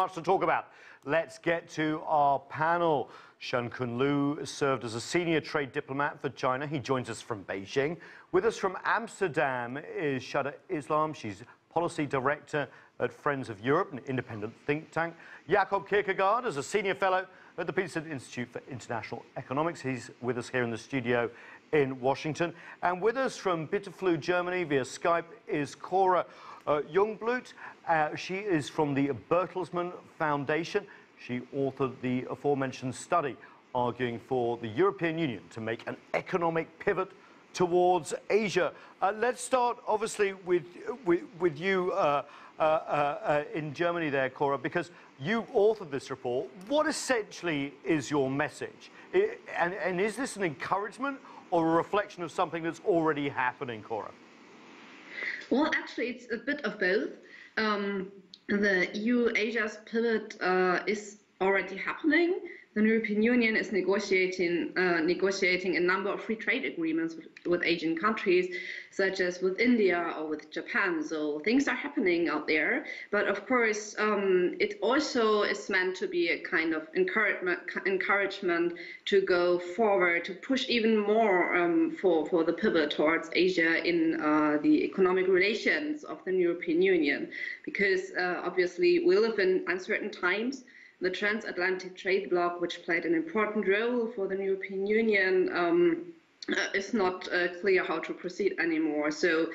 Much to talk about. Let's get to our panel. Xiankun Lu served as a senior trade diplomat for China. He joins us from Beijing. With us from Amsterdam is Shada Islam. She's policy director at Friends of Europe, an independent think tank. Kirkegaard is a senior fellow at the Peterson Institute for International Economics. He's with us here in the studio in Washington. And with us from Bitterflug, Germany, via Skype is Cora. Jungbluth. She is from the Bertelsmann Foundation. She authored the aforementioned study arguing for the European Union to make an economic pivot towards Asia. Let's start, obviously, with you in Germany there, Cora, because you authored this report. What essentially is your message? And is this an encouragement or a reflection of something that's already happening, Cora? Well, actually, it's a bit of both. The EU-Asia's pivot is already happening. The European Union is negotiating a number of free trade agreements with Asian countries, such as with India or with Japan. So things are happening out there. But of course, it also is meant to be a kind of encouragement to go forward, to push even more for the pivot towards Asia in the economic relations of the European Union. Because obviously we live in uncertain times. The transatlantic trade bloc, which played an important role for the European Union, is not clear how to proceed anymore. So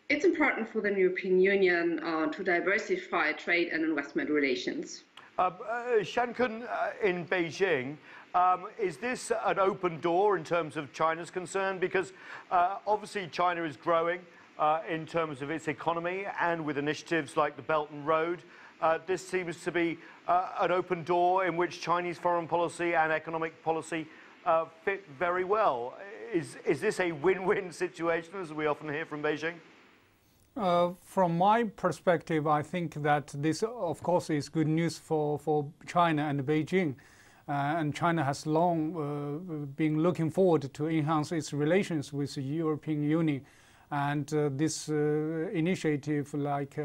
it's important for the European Union to diversify trade and investment relations. Xiankun, in Beijing, is this an open door in terms of China's concern? Because obviously China is growing in terms of its economy, and with initiatives like the Belt and Road, this seems to be an open door in which Chinese foreign policy and economic policy fit very well. Is this a win-win situation, as we often hear from Beijing? From my perspective, I think that this, of course, is good news for China and Beijing. And China has long been looking forward to enhance its relations with the European Union. And this initiative, like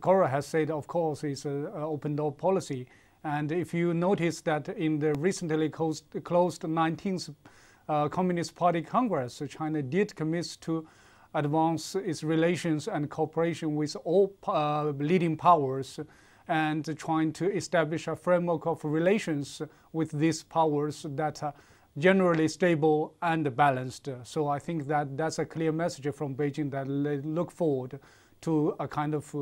Cora has said, of course, is an open door policy. And if you notice that in the recently closed 19th Communist Party Congress, China did commit to advance its relations and cooperation with all leading powers, and trying to establish a framework of relations with these powers that are generally stable and balanced. So I think that that's a clear message from Beijing, that they look forward to a kind of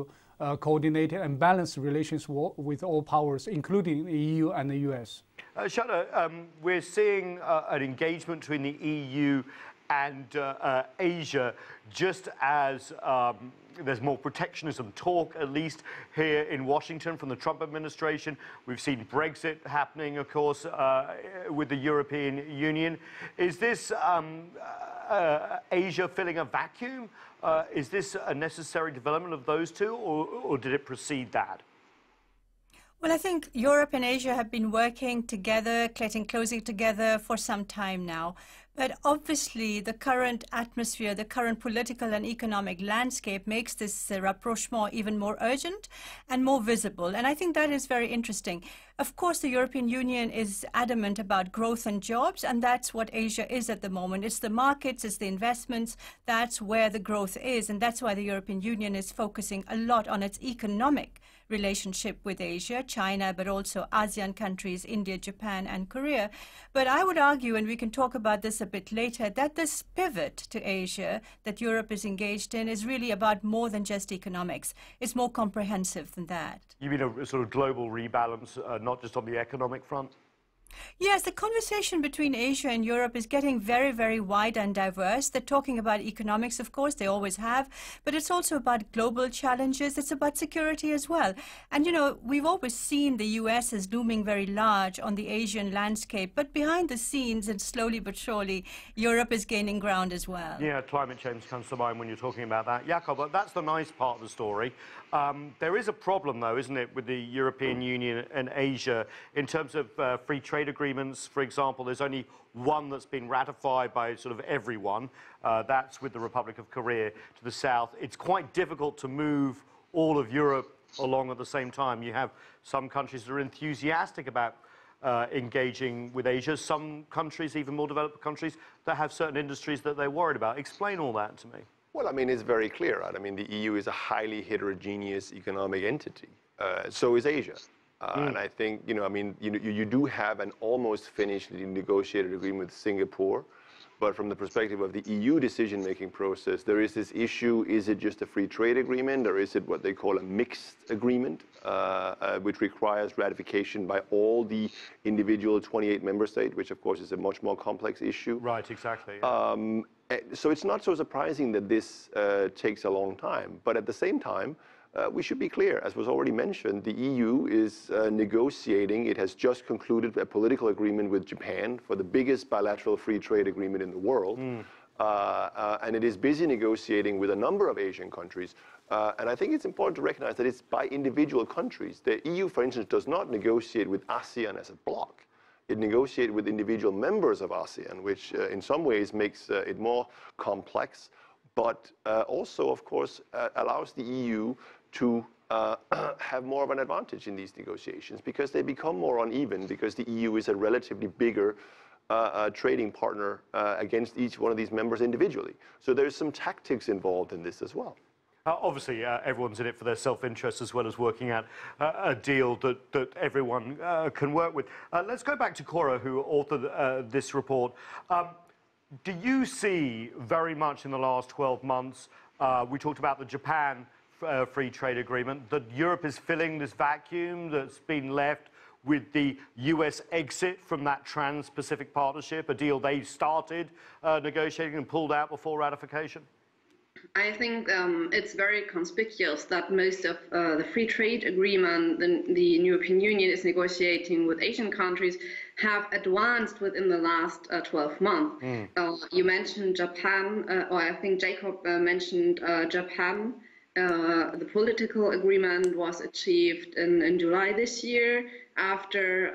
coordinated and balanced relations with all powers, including the EU and the US. Shada, we're seeing an engagement between the EU and Asia, just as there's more protectionism talk, at least here in Washington, from the Trump administration. We've seen Brexit happening, of course, with the European Union. Is this Asia filling a vacuum? Is this a necessary development of those two, or did it precede that? Well, I think Europe and Asia have been working together, getting closer together for some time now. But obviously, the current atmosphere, the current political and economic landscape makes this rapprochement even more urgent and more visible. And I think that is very interesting. Of course, the European Union is adamant about growth and jobs, and that's what Asia is at the moment. It's the markets, it's the investments, that's where the growth is. And that's why the European Union is focusing a lot on its economic relationship with Asia, China, but also ASEAN countries, India, Japan, and Korea. But I would argue, and we can talk about this a bit later, that this pivot to Asia that Europe is engaged in is really about more than just economics. It's more comprehensive than that. You mean a sort of global rebalance, not just on the economic front? Yes, the conversation between Asia and Europe is getting very, very wide and diverse. They're talking about economics, of course, they always have, but it's also about global challenges. It's about security as well. And, you know, we've always seen the US as looming very large on the Asian landscape, but behind the scenes, and slowly but surely, Europe is gaining ground as well. Yeah, climate change comes to mind when you're talking about that. Jakob, but that's the nice part of the story. There is a problem, though, isn't it, with the European Union and Asia in terms of free trade agreements. For example, there's only one that's been ratified by sort of everyone. That's with the Republic of Korea to the south. It's quite difficult to move all of Europe along at the same time. You have some countries that are enthusiastic about engaging with Asia, some countries, even more developed countries, that have certain industries that they're worried about. Explain all that to me. Well, I mean, it's very clear, right? I mean, the EU is a highly heterogeneous economic entity. So is Asia. And I think, I mean, you do have an almost finished negotiated agreement with Singapore. But from the perspective of the EU decision-making process, there is this issue: is it just a free trade agreement, or is it what they call a mixed agreement, which requires ratification by all the individual 28 member states, which of course is a much more complex issue. Right, exactly. So it's not so surprising that this takes a long time. But at the same time, we should be clear, as was already mentioned, the EU is negotiating. It has just concluded a political agreement with Japan for the biggest bilateral free trade agreement in the world. And it is busy negotiating with a number of Asian countries. And I think it's important to recognize that it's by individual countries. The EU, for instance, does not negotiate with ASEAN as a bloc. It negotiates with individual members of ASEAN, which in some ways makes it more complex, but also, of course, allows the EU to have more of an advantage in these negotiations, because they become more uneven, because the EU is a relatively bigger trading partner against each one of these members individually. So there's some tactics involved in this as well. Obviously, everyone's in it for their self-interest as well as working out a deal that everyone can work with. Let's go back to Cora, who authored this report. Do you see very much in the last 12 months, we talked about the Japan free trade agreement, that Europe is filling this vacuum that's been left with the US exit from that Trans-Pacific Partnership, a deal they started negotiating and pulled out before ratification? I think it's very conspicuous that most of the free trade agreement the European Union is negotiating with Asian countries have advanced within the last 12 months. You mentioned Japan, or I think Jacob mentioned Japan. The political agreement was achieved in July this year, after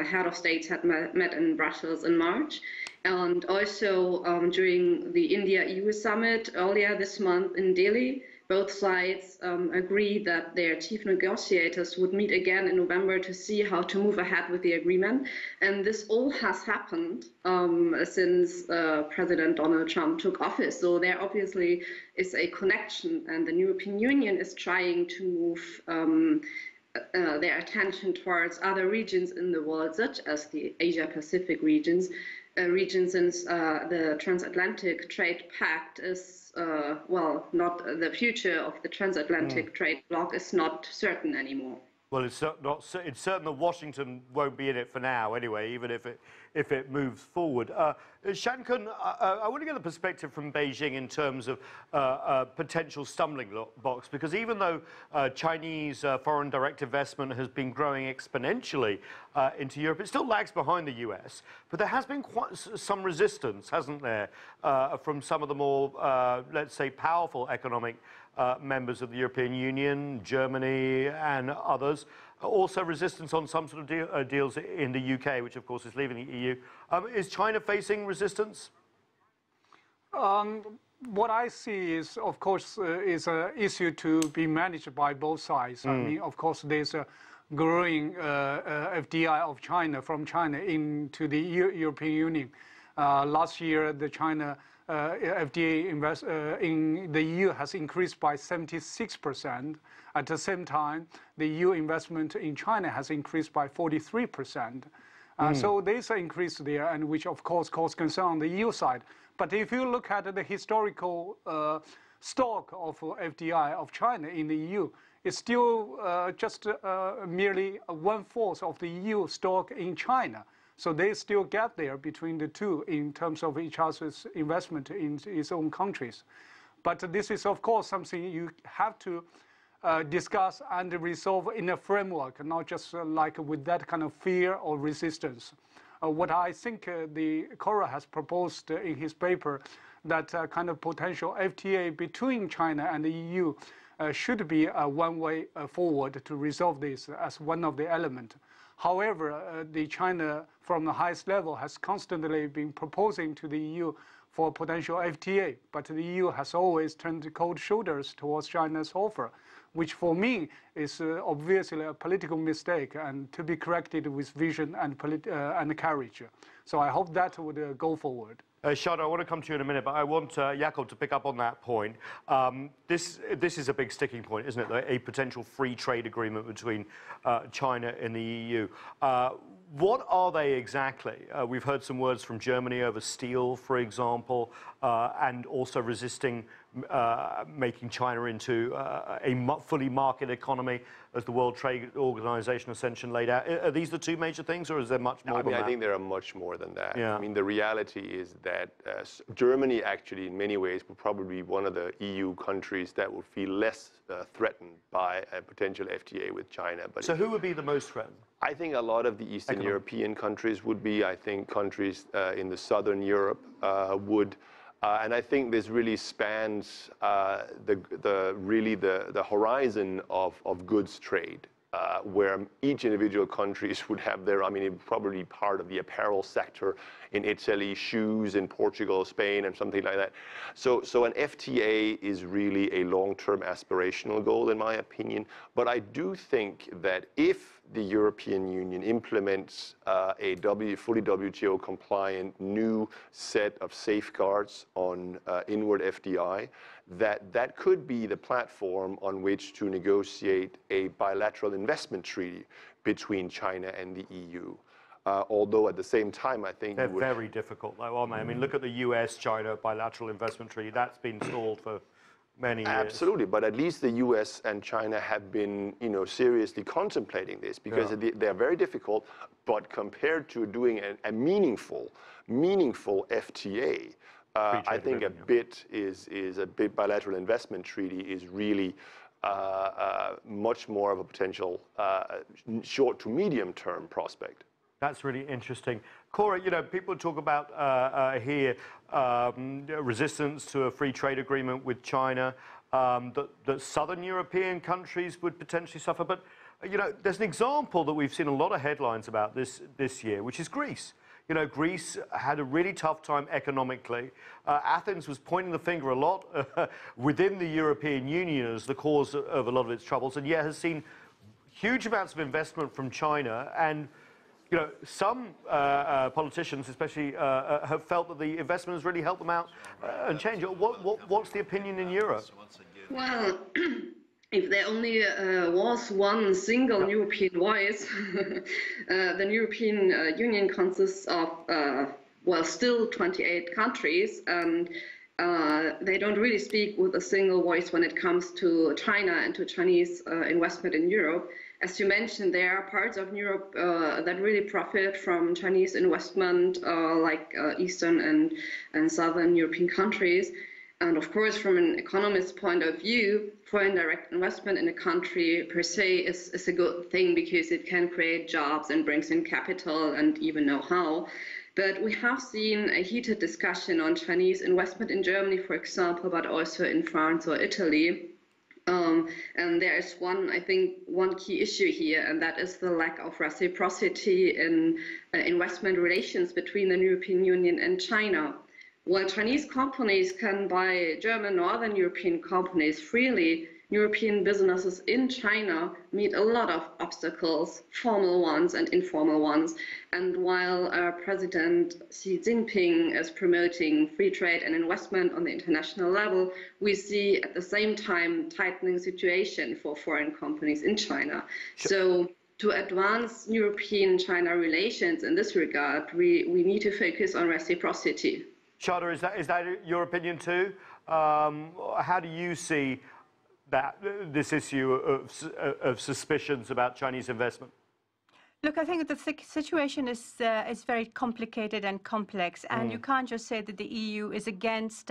head of states had met in Brussels in March. And also during the India-EU summit earlier this month in Delhi, both sides agreed that their chief negotiators would meet again in November to see how to move ahead with the agreement. And this all has happened since President Donald Trump took office. So there obviously is a connection, and the European Union is trying to move their attention towards other regions in the world, such as the Asia-Pacific regions, since the Transatlantic Trade Pact is, well, not the future of the Transatlantic Trade Bloc is not certain anymore. Well, it's certain that Washington won't be in it for now, anyway, even if it moves forward. Xiankun, I want to get the perspective from Beijing in terms of potential stumbling blocks, because even though Chinese foreign direct investment has been growing exponentially into Europe, it still lags behind the US. But there has been quite some resistance, hasn't there, from some of the more, let's say, powerful economic members of the European Union, Germany and others. Also resistance on some sort of deals in the UK, which of course is leaving the EU. Is China facing resistance? What I see is, of course, is an issue to be managed by both sides. I mean, of course, there's a growing FDI from China into the European Union. Last year, the China FDI in the EU has increased by 76%. At the same time, the EU investment in China has increased by 43%. So there's an increase there, and which of course causes concern on the EU side. But if you look at the historical stock of FDI of China in the EU, it's still just merely 1/4 of the EU stock in China. So there's still a gap there between the two in terms of each other's investment in its own countries. But this is, of course, something you have to discuss and resolve in a framework, not just like with that kind of fear or resistance. What I think the Cora has proposed in his paper, that kind of potential FTA between China and the EU should be a one-way forward to resolve this as one of the elements. However, the China from the highest level has constantly been proposing to the EU for a potential FTA. But the EU has always turned cold shoulders towards China's offer, which for me is obviously a political mistake and to be corrected with vision and courage. So I hope that would go forward. Shada, I want to come to you in a minute, but I want Jakob to pick up on that point. This is a big sticking point, isn't it? A potential free trade agreement between China and the EU. What are they exactly? We've heard some words from Germany over steel, for example, and also resisting making China into a fully market economy, as the World Trade Organization ascension laid out. Are these the two major things, or is there much more than that? I think there are much more than that. Yeah. I mean, the reality is that Germany actually, in many ways, will probably be one of the EU countries that will feel less threatened by a potential FTA with China. But so who would be the most threatened? I think a lot of the Eastern European countries would be. I think countries in the Southern Europe would. And I think this really spans the horizon of goods trade, where each individual countries would have their, I mean, it would probably be part of the apparel sector in Italy, shoes in Portugal, Spain, and something like that. So an FTA is really a long-term aspirational goal, in my opinion. But I do think that if the European Union implements a fully WTO-compliant new set of safeguards on inward FDI, that could be the platform on which to negotiate a bilateral investment treaty between China and the EU. Although at the same time, I think they're very difficult, though, aren't they? I mean, look at the US-China bilateral investment treaty. That's been stalled for many years. Absolutely, but at least the US and China have been, seriously contemplating this, because they're very difficult. But compared to doing a meaningful FTA, I think a bit bilateral investment treaty is really much more of a potential short to medium term prospect. That's really interesting. Cora, people talk about resistance to a free trade agreement with China, that southern European countries would potentially suffer. But, there's an example that we've seen a lot of headlines about this year, which is Greece. Greece had a really tough time economically. Athens was pointing the finger a lot within the European Union as the cause of a lot of its troubles, and yet has seen huge amounts of investment from China. And some politicians, especially, have felt that the investment has really helped them out and change. What's the opinion in Europe? Well, if there only was one single European voice, the European Union consists of, still 28 countries, and they don't really speak with a single voice when it comes to China and to Chinese investment in Europe. As you mentioned, there are parts of Europe that really profit from Chinese investment, like Eastern and Southern European countries. And of course, from an economist's point of view, foreign direct investment in a country per se is a good thing, because it can create jobs and brings in capital and even know-how. But we have seen a heated discussion on Chinese investment in Germany, for example, but also in France or Italy. And there is one key issue here, and that is the lack of reciprocity in investment relations between the European Union and China. While Chinese companies can buy German Northern European companies freely, European businesses in China meet a lot of obstacles, formal ones and informal ones. And while President Xi Jinping is promoting free trade and investment on the international level, we see at the same time tightening situation for foreign companies in China. Sure. So to advance European-China relations in this regard, we need to focus on reciprocity. Shada, is that your opinion too? How do you see this issue of suspicions about Chinese investment? Look, I think the situation is very complicated and complex, and you can't just say that the EU is against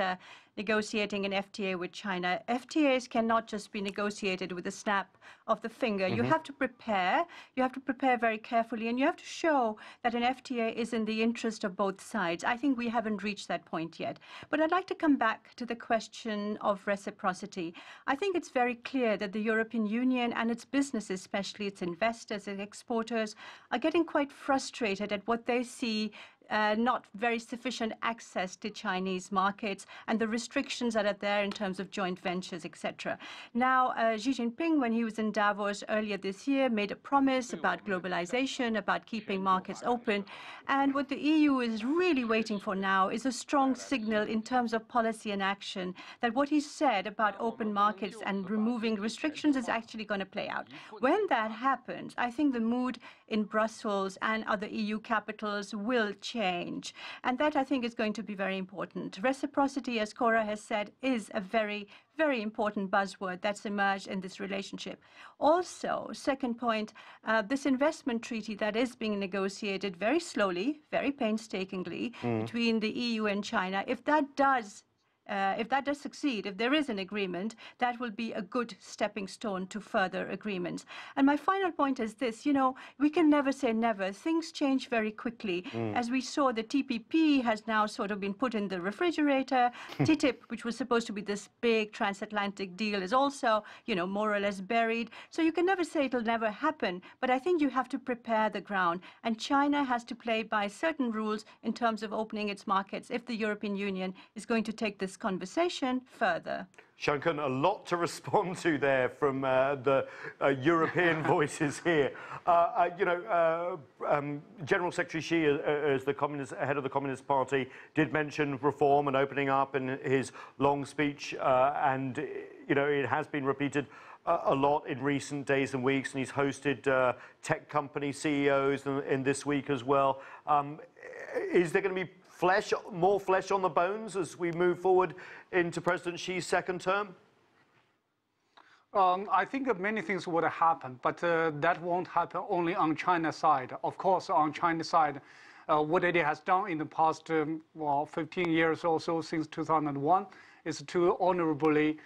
negotiating an FTA with China. FTAs cannot just be negotiated with a snap of the finger. You have to prepare. You have to prepare very carefully, and you have to show that an FTA is in the interest of both sides. I think we haven't reached that point yet. But I'd like to come back to the question of reciprocity. I think it's very clear that the European Union and its businesses, especially its investors and exporters, are getting quite frustrated at what they see not very sufficient access to Chinese markets and the restrictions that are there in terms of joint ventures, etc. Now, Xi Jinping, when he was in Davos earlier this year, made a promise about globalization, about keeping markets open. And what the EU is really waiting for now is a strong signal in terms of policy and action that what he said about open markets and removing restrictions is actually going to play out. When that happens, I think the mood in Brussels and other EU capitals will change. And that, I think, is going to be very important. Reciprocity, as Cora has said, is a very, very important buzzword that's emerged in this relationship. Also, second point, this investment treaty that is being negotiated very slowly, very painstakingly between the EU and China, if that does succeed, if there is an agreement, that will be a good stepping stone to further agreements. And my final point is this, we can never say never. Things change very quickly. As we saw, the TPP has now sort of been put in the refrigerator. TTIP, which was supposed to be this big transatlantic deal, is also, more or less buried. So you can never say it'll never happen, but I think you have to prepare the ground. And China has to play by certain rules in terms of opening its markets if the European Union is going to take this conversation further. Xiankun, a lot to respond to there from the European voices here. General Secretary Xi, as the head of the Communist Party, did mention reform and opening up in his long speech, and it has been repeated a lot in recent days and weeks, and he's hosted tech company CEOs in this week as well. Is there going to be more flesh on the bones as we move forward into President Xi's second term? I think many things would happen, but that won't happen only on China's side. Of course, on China's side, what it has done in the past 15 years or so since 2001 is to honorably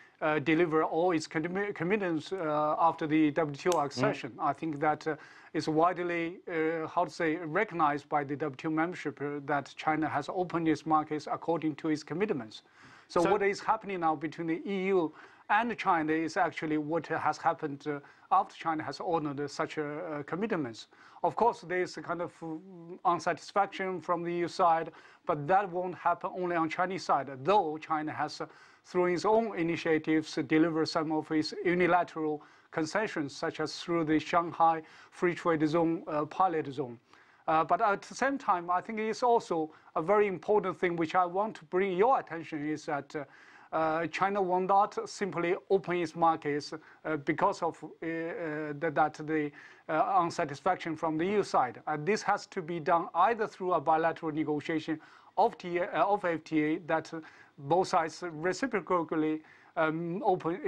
deliver all its commitments after the WTO accession. I think that is widely, recognized by the WTO membership that China has opened its markets according to its commitments. So what is happening now between the EU and China is actually what has happened after China has honored such commitments. Of course, there is a kind of unsatisfaction from the EU side, but that won't happen only on Chinese side, though China has, through its own initiatives, delivered some of its unilateral concessions, such as through the Shanghai Free Trade Zone pilot zone. But at the same time, I think it's also a very important thing which I want to bring your attention is that China will not simply open its markets because of the unsatisfaction from the EU side. This has to be done either through a bilateral negotiation of FTA that both sides reciprocally open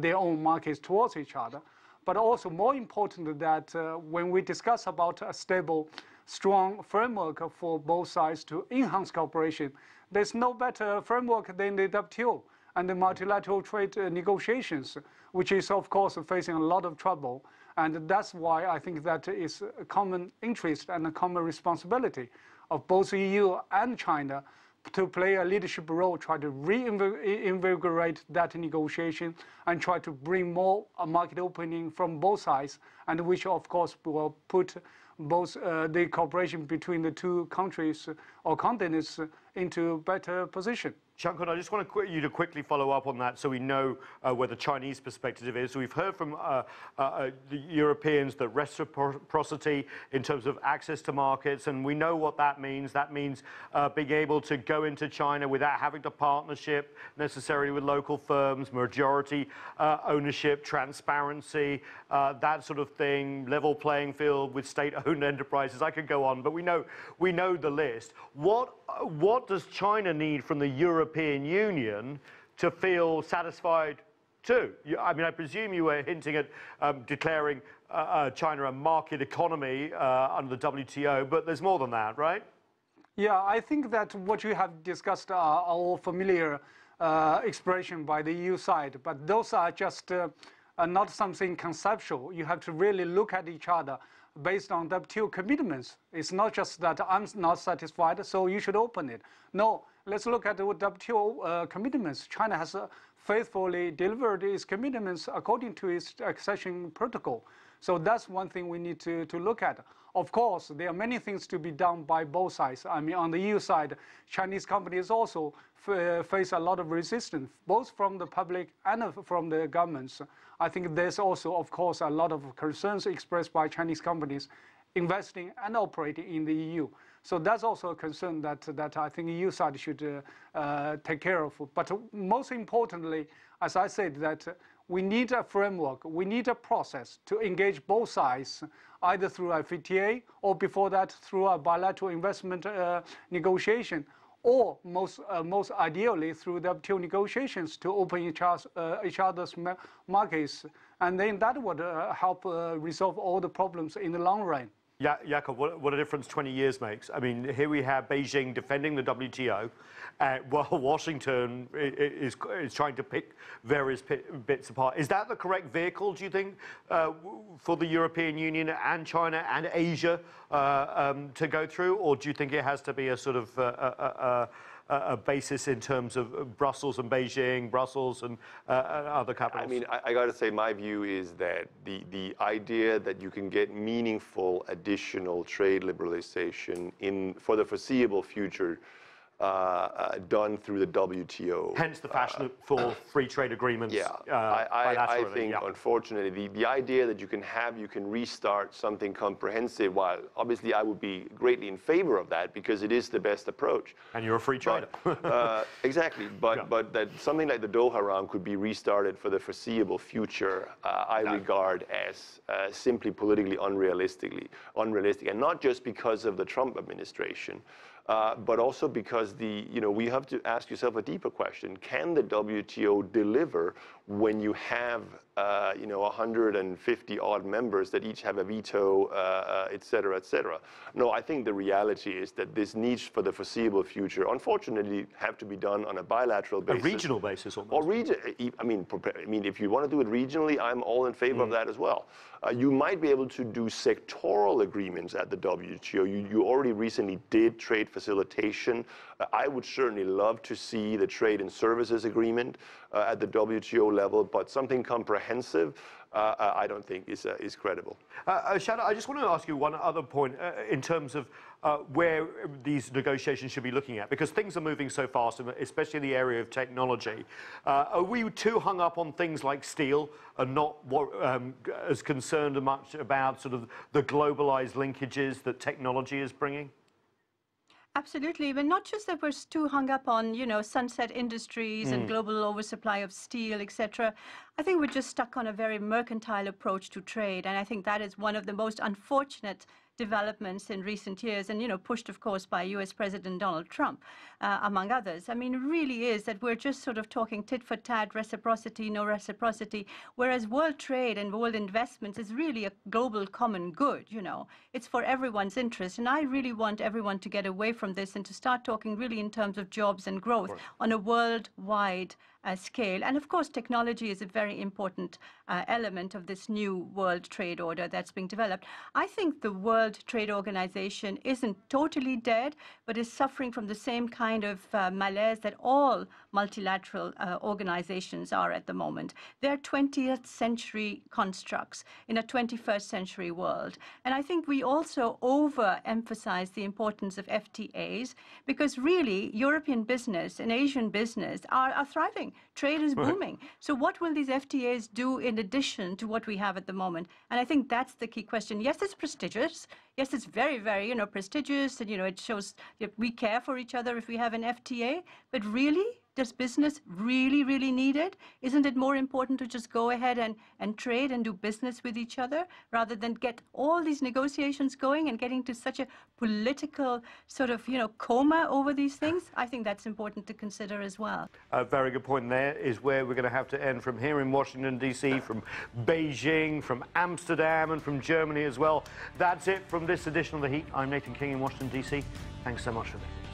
their own markets towards each other. But also more important that when we discuss about a stable, strong framework for both sides to enhance cooperation, there's no better framework than the WTO and the multilateral trade negotiations, which is, of course, facing a lot of trouble. And that's why I think that is a common interest and a common responsibility of both the EU and China to play a leadership role, try to reinvigorate that negotiation and try to bring more market opening from both sides, and which, of course, will put both the cooperation between the two countries or continents into a better position. Xiankun, I just want you to quickly follow up on that so we know where the Chinese perspective is. So we've heard from the Europeans that reciprocity in terms of access to markets, and we know what that means. That means being able to go into China without having to partnership necessarily with local firms, majority ownership, transparency, that sort of thing, level playing field with state-owned enterprises. I could go on, but we know the list. What does China need from the European Union to feel satisfied too? I mean, I presume you were hinting at declaring China a market economy under the WTO, but there's more than that, right? Yeah, I think that what you have discussed are all familiar expression by the EU side, but those are just not something conceptual. You have to really look at each other based on WTO commitments. It's not just that I'm not satisfied, so you should open it. No, let's look at the WTO commitments. China has faithfully delivered its commitments according to its accession protocol. So that's one thing we need to look at. Of course, there are many things to be done by both sides. I mean, on the EU side, Chinese companies also face a lot of resistance, both from the public and from the governments. I think there's also, of course, a lot of concerns expressed by Chinese companies investing and operating in the EU. So that's also a concern that I think the EU side should take care of. But most importantly, as I said, that we need a framework, we need a process to engage both sides, either through a FTA or before that through a bilateral investment negotiation, or most ideally through the WTO negotiations to open each other's markets. And then that would help resolve all the problems in the long run. Yeah, Jakob, what a difference 20 years makes. I mean, here we have Beijing defending the WTO, while Washington is trying to pick various bits apart. Is that the correct vehicle, do you think, for the European Union and China and Asia to go through? Or do you think it has to be a sort of a basis in terms of Brussels and Beijing, Brussels and other capitals? I mean, I got to say, my view is that the idea that you can get meaningful additional trade liberalization for the foreseeable future done through the WTO. Hence the fashion for free trade agreements. Yeah, I think, unfortunately, the idea that you can restart something comprehensive, while obviously I would be greatly in favor of that because it is the best approach. And you're a free trader. Exactly, but that something like the Doha round could be restarted for the foreseeable future, I regard as simply politically unrealistic, and not just because of the Trump administration. But also because we have to ask yourself a deeper question. Can the WTO deliver when you have 150 odd members that each have a veto, et cetera, et cetera? No, I think the reality is that this needs for the foreseeable future, unfortunately, have to be done on a bilateral basis. A regional basis almost. Or I mean, if you want to do it regionally, I'm all in favor of that as well. You might be able to do sectoral agreements at the WTO. You already recently did trade facilitation. I would certainly love to see the trade and services agreement at the WTO level, but something comprehensive, I don't think is credible. Shada, I just want to ask you one other point in terms of where these negotiations should be looking at, because things are moving so fast, especially in the area of technology. Are we too hung up on things like steel and not as concerned much about sort of the globalized linkages that technology is bringing? Absolutely, but not just that we're too hung up on, sunset industries and global oversupply of steel, etc. I think we're just stuck on a very mercantile approach to trade, and I think that is one of the most unfortunate developments in recent years, and pushed, of course, by U.S. President Donald Trump, among others. I mean, it really is that we're just sort of talking tit for tat, reciprocity, no reciprocity, whereas world trade and world investments is really a global common good, It's for everyone's interest, and I really want everyone to get away from this and to start talking really in terms of jobs and growth on a worldwide scale. And of course, technology is a very important element of this new world trade order that's being developed. I think the World Trade Organization isn't totally dead, but is suffering from the same kind of malaise that all multilateral organizations are at the moment. They're 20th century constructs in a 21st century world. And I think we also overemphasize the importance of FTAs, because really European business and Asian business are thriving. Trade is booming. So what will these FTAs do in addition to what we have at the moment? And I think that's the key question. Yes, it's prestigious. Yes, it's very, very, prestigious. And, it shows that we care for each other if we have an FTA. But really, does business really, really need it? Isn't it more important to just go ahead and trade and do business with each other rather than get all these negotiations going and getting to such a political sort of, coma over these things? I think that's important to consider as well. A very good point there is where we're going to have to end from here in Washington, D.C., from Beijing, from Amsterdam, and from Germany as well. That's it from this edition of The Heat. I'm Nathan King in Washington, D.C. Thanks so much for this.